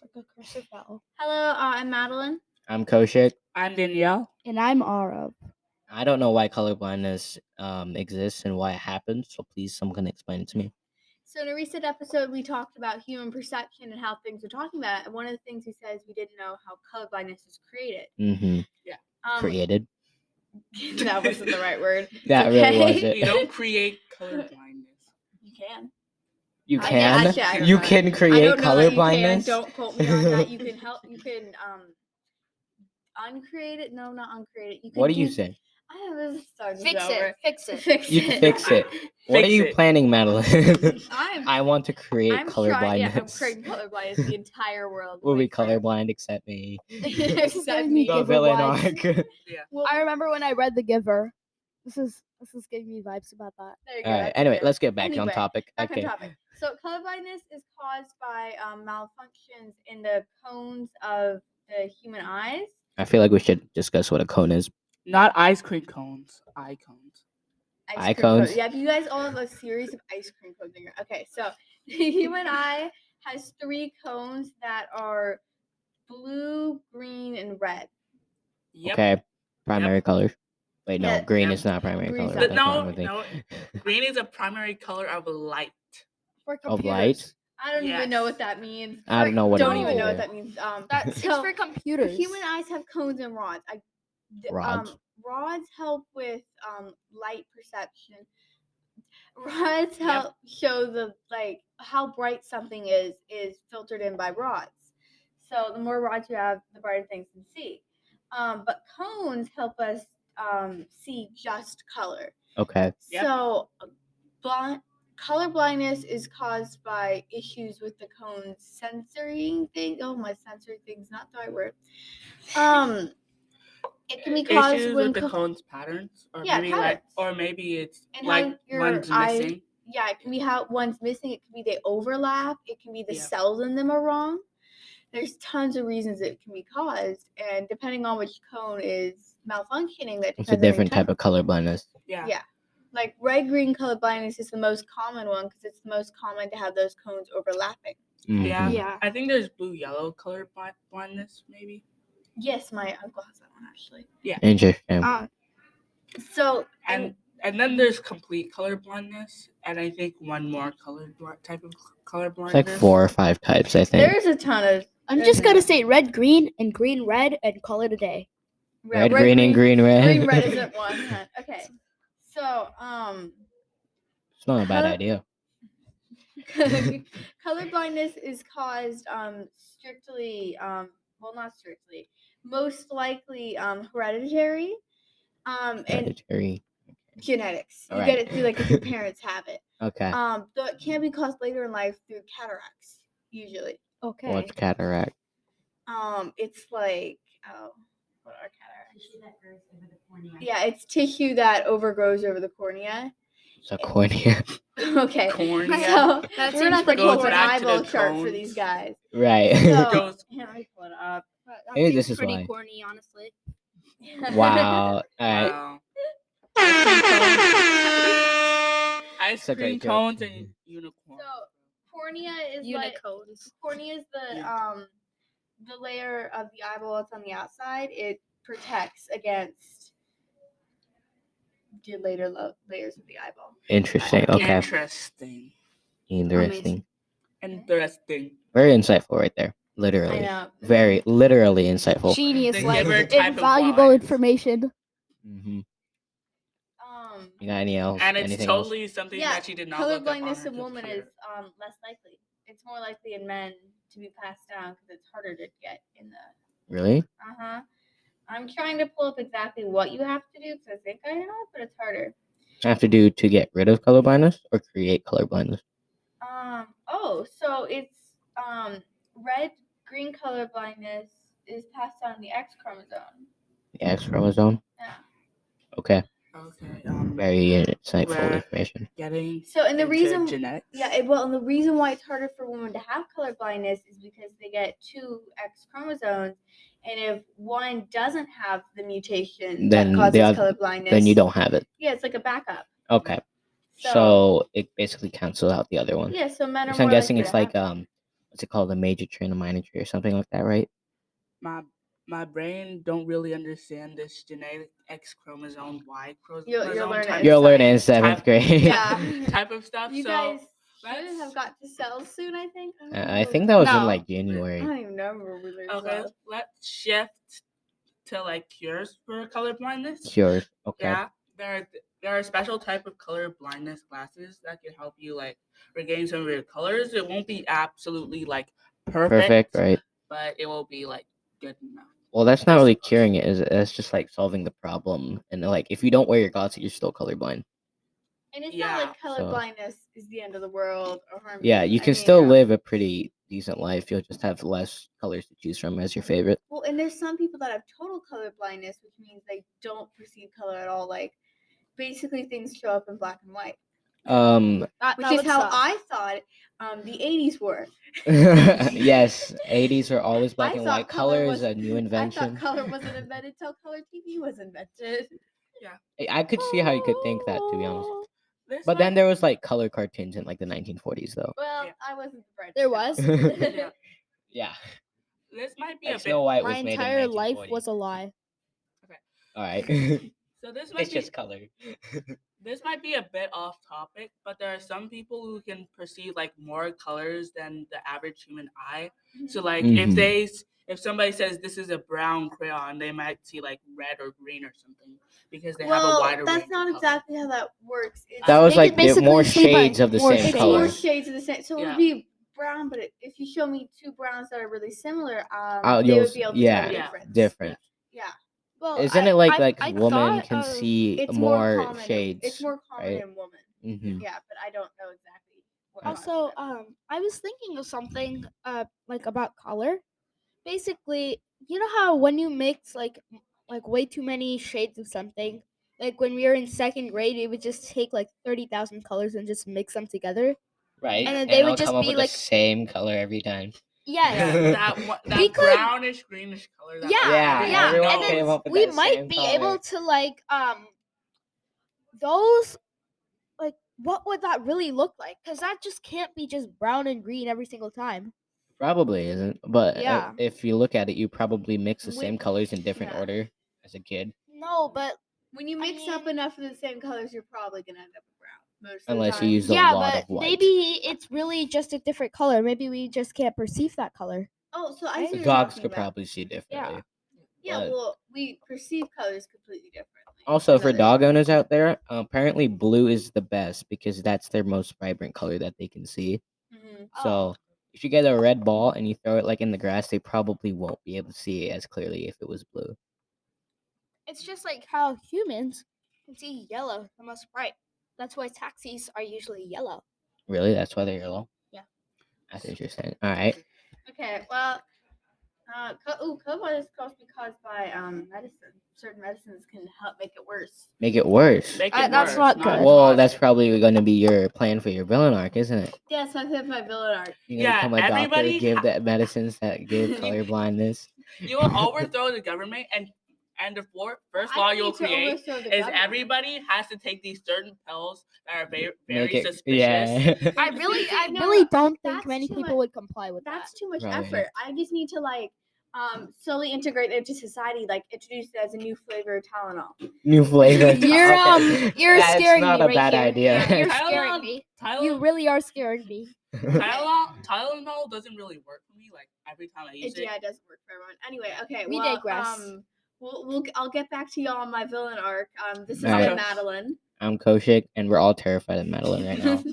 Like a cursive vowel. Hello, I'm Madeline. I'm Koshik. I'm Danielle. And I'm Arav. I don't know why colorblindness exists and why it happens, so please someone can explain it to me. So in a recent episode, we talked about human perception and how things are talking about it. And one of the things we said is we didn't know how colorblindness is created. Mm-hmm. Yeah. Created? That wasn't the right word. That really wasn't. You don't create colorblindness. You can. You can? Actually, you can create colorblindness? Don't quote me on that. You can help. You can uncreate it. No, not uncreate it. You can what do you say? I don't know. Fix it. You can fix it. What are you planning, Madeline? I want to create colorblindness. I'm creating colorblindness. The entire world will be colorblind except me. Except me. The villain arc. Yeah. Well, I remember when I read The Giver. This is giving me vibes about that. There you go. All right. Anyway, let's get back on topic. Back on topic. So colorblindness is caused by malfunctions in the cones of the human eyes. I feel like we should discuss what a cone is. Not ice cream cones. Eye cones. Eye cones? Yeah, you guys all have a series of ice cream cones in your. Okay, so the human eye has 3 cones that are blue, green, and red. Yep. Okay. Primary colors. Wait, no, green is not primary color. No. Green is a primary color of light. Of light? I don't even know what that means. I don't know what Don't even know what that means. That's for computers. Human eyes have cones and rods. Rods help with light perception. Rods help show the how bright something is filtered in by rods. So the more rods you have, the brighter things can see. But cones help us see just color. Okay. So color blindness is caused by issues with the cone's sensory thing. Oh, my sensory thing's not the right word. It can be caused issues with the cone's patterns, or maybe patterns. Maybe it's and like one's missing. Yeah, it can be how one's missing. It can be they overlap. It can be the cells in them are wrong. There's tons of reasons it can be caused, and depending on which cone is malfunctioning, it's a different type of color blindness. Yeah. Like red-green color blindness is the most common one because it's the most common to have those cones overlapping. Mm-hmm. Yeah. I think there's blue-yellow color blindness, maybe. Yes, my uncle has that one actually. Yeah. Interesting. So and then there's complete color blindness, and I think one more type of color blindness. It's like 4 or 5 types, I think. There's a ton of. I'm just gonna say red, green, and green, red, and call it a day. Red, green, and green, red. Green, red isn't one. Okay. So it's not a bad idea. Color blindness is caused strictly not strictly, most likely hereditary Hereditary. and genetics. You get it through if your parents have it. Okay. Though it can be caused later in life through cataracts usually. Okay. What's cataract? It's like what are cataracts? Tissue that grows over the cornea. Yeah, it's tissue that overgrows over the cornea. It's a cornea. Okay. Cornea. So we're not going to pull an eyeball the chart cones. for these guys. Right. So, let me pull it up. Maybe this is pretty why. corny, honestly. Wow. All right. Wow. Ice cream cones and unicorns. So cornea is unicorns. Cornea is the layer of the eyeball that's on the outside. It protects against the later layers of the eyeball. Interesting. Okay. Interesting. Very insightful right there. Literally. I know. Very literally insightful. Genius, invaluable information. Mm-hmm. You got any else? And it's totally something that you did not color look blindness up in women is less likely. It's more likely in men to be passed down because it's harder to get in the. Really? I'm trying to pull up exactly what you have to do because I think I know, but it's harder. I have to do to get rid of color blindness or create color blindness? So it's red, green color blindness is passed on the X chromosome. The X chromosome? Yeah. Okay. Okay. Very insightful information. And the reason, genetics. and the reason why it's harder for women to have color blindness is because they get 2 X chromosomes, and if one doesn't have the mutation that causes color blindness, then you don't have it. Yeah, it's like a backup. Okay. So it basically cancels out the other one. Yeah. So men are. So I'm guessing it's like what's it called, a major tree and a minor tree or something like that, right? My brain don't really understand this genetic X chromosome, Y You'll chromosome learn it type, in You'll learn it in science. 7th grade. Yeah. type of stuff. You so guys should let's- have got to cells soon, I think. I, don't I know. think that was in No. like I January. don't even know where we learned okay, cells. let's shift to like cures for color blindness. Cures. Okay. Yeah, there are special type of color blindness glasses that can help you like regain some of your colors. It won't be absolutely like Perfect, right? but it will be like good enough. Well, that's not really curing it, is it? That's just like solving the problem. And like, if you don't wear your glasses, you're still colorblind. And it's Yeah, not like color so- blindness is the end of the world or harm Yeah, you. you can still live a pretty decent life. You'll just have less colors to choose from as your favorite. Well, and there's some people that have total color blindness, which means they don't perceive color at all. Like, basically, things show up in black and white, which is how I thought the 80s were. Yes, 80s are always black I and thought white. color Color was- is a new I invention. thought color wasn't invented till color TV was invented. I could see how you could think that, to be honest. This But might- then there was like color cartoons in like the 1940s, though. Well, Yeah. I wasn't the brightest. There was? yeah, Yeah, this might be like a bit. Snow White My was made entire in life 1940. was a lie. All right, So this might it's be just color. this might be a bit off topic, but there are some people who can perceive like more colors than the average human eye. So like Mhm. if somebody says this is a brown crayon, they might see like red or green or something because they have a Well, wider range. that's not of color. exactly how that works. It's, That was They like could basically more see by shades of the more same it's color. more shades of the same. So it Yeah. would be brown, but if you show me two browns that are really similar, Oh, they you'll would s- be able to yeah, tell the Yeah. difference. different. Yeah. Well, Isn't it like I women thought, can see It's more common. shades? It's more common right? in women. Mm-hmm. Yeah, but I don't know exactly what Also, causes it. I was thinking of something like about color. Basically, you know how when you mix like way too many shades of something, like when we were in 2nd grade, we would just take like 30,000 colors and just mix them together. Right, And then they would it'll just come up be with like- the same color every time. Yes. Yeah, that We could- brownish greenish color. That Yeah, Yeah, yeah. everyone And then came up with we that might same be color. able to like those like what would that really look like? Because that just can't be just brown and green every single time. Probably isn't, but Yeah. if you look at it, you probably mix the We- same colors in different yeah. order as a kid, No, but When you I mix up mean- enough of the same colors, you're probably gonna end up with brown. Most of the unless you time. use a yeah, lot but of white. maybe it's really just a different color. Maybe we just can't perceive that color. Oh, so I Right? see The what you're dogs talking could about. probably see differently. Yeah, but- well, we perceive colors completely differently. Also, than for others. dog owners out there, apparently blue is the best because that's their most vibrant color that they can see. Mhm. So if you get a red ball and you throw it like in the grass, they probably won't be able to see it as clearly if it was blue. It's just like how humans can see yellow the most bright. That's why taxis are usually yellow. Really, that's why they're yellow. Yeah. That's interesting. All right. Okay, well, COVID is supposed to be caused by medicine. Certain medicines can help make it worse. Make it worse. Make it That's worse, not good. Well, cause that's it. probably going to be your plan for your villain arc, isn't it? Yeah, so I said my villain arc. You're going to Yeah, become a doctor, everybody give ha- the medicines that give color blindness. You will overthrow the government, and the first law you'll create is everybody has to take these certain pills that are very Make very it, suspicious. yeah. I See, really no, don't that's think many too people much- would comply with That's that. too much Probably effort. I just need to slowly integrate it into society, like introduce it as a new flavor of Tylenol. New flavor. You're Okay. you're That's scaring not me a right bad here. idea. You're Tylenol- scaring me. Tylenol, You really are scaring me. Tylenol doesn't really work for me. Like every time I use it, Yeah, it doesn't work for everyone. Anyway, okay. We well, digress. I'll get back to y'all on my villain arc. This is Alright. Madeline. I'm Koshik, and we're all terrified of Madeline right now.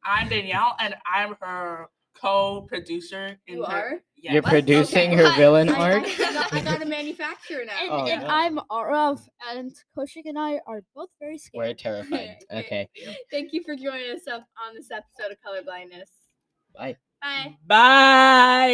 I'm Danielle, and I'm her co-producer. You her, are? Yeah. You're What? producing Okay. her villain I arc? got a manufacturer now. And, Oh, and no. I'm Arav, and Koshik and I are both very We're scared. terrified. Okay. Thank you for joining us up on this episode of Color Blindness. Bye. Bye. Bye.